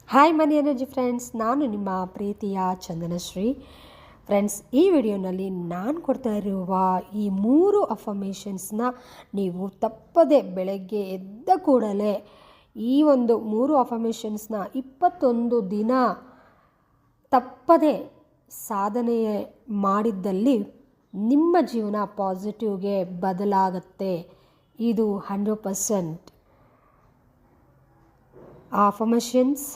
Hi ಮನಿ energy friends, ನಾನು ನಿಮ್ಮ ಪ್ರೀತಿಯ ಚಂದನಶ್ರೀ. ಫ್ರೆಂಡ್ಸ್, ಈ ವಿಡಿಯೋನಲ್ಲಿ ನಾನು ಕೊಡ್ತಾ ಇರುವ ಈ 3 ಅಫರ್ಮೇಷನ್ಸ್ನ ನೀವು ತಪ್ಪದೆ ಬೆಳಗ್ಗೆ ಎದ್ದ ಕೂಡಲೇ ಈ ಒಂದು 3 ಅಫರ್ಮೇಷನ್ಸ್ನ 21 ದಿನ ತಪ್ಪದೆ ಸಾಧನೆ ಮಾಡಿದ್ದಲ್ಲಿ ನಿಮ್ಮ ಜೀವನ ಪಾಸಿಟಿವ್ಗೆ ಬದಲಾಗುತ್ತೆ. ಇದು 100%. ಆ ಅಫರ್ಮೇಷನ್ಸ್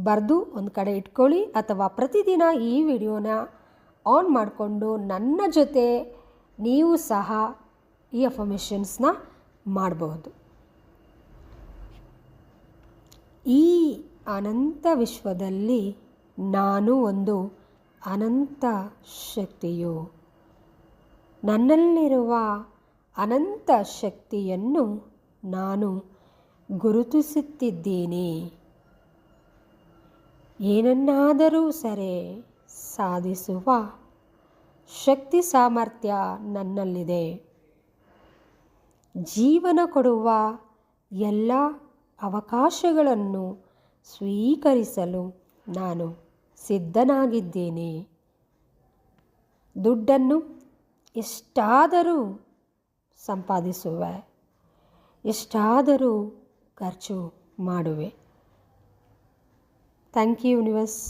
ಬರೆದು ಒಂದು ಕಡೆ ಇಟ್ಕೊಳ್ಳಿ, ಅಥವಾ ಪ್ರತಿದಿನ ಈ ವಿಡಿಯೋನ ಆನ್ ಮಾಡಿಕೊಂಡು ನನ್ನ ಜೊತೆ ನೀವು ಸಹ ಈ ಅಫರ್ಮೇಷನ್ಸ್ನ ಮಾಡಬಹುದು. ಈ ಅನಂತ ವಿಶ್ವದಲ್ಲಿ ನಾನು ಒಂದು ಅನಂತ ಶಕ್ತಿಯು. ನನ್ನಲ್ಲಿರುವ ಅನಂತ ಶಕ್ತಿಯನ್ನು ನಾನು ಗುರುತಿಸುತ್ತಿದ್ದೇನೆ. ಏನನ್ನಾದರೂ ಸರಿ ಸಾಧಿಸುವ ಶಕ್ತಿ ಸಾಮರ್ಥ್ಯ ನನ್ನಲ್ಲಿದೆ. ಜೀವನ ಕೊಡುವ ಎಲ್ಲ ಅವಕಾಶಗಳನ್ನು ಸ್ವೀಕರಿಸಲು ನಾನು ಸಿದ್ಧನಾಗಿದ್ದೇನೆ. ದುಡ್ಡನ್ನು ಎಷ್ಟಾದರೂ ಸಂಪಾದಿಸುವೆ, ಎಷ್ಟಾದರೂ ಖರ್ಚು ಮಾಡುವೆ. Thank you universe,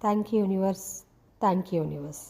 thank you universe, thank you universe.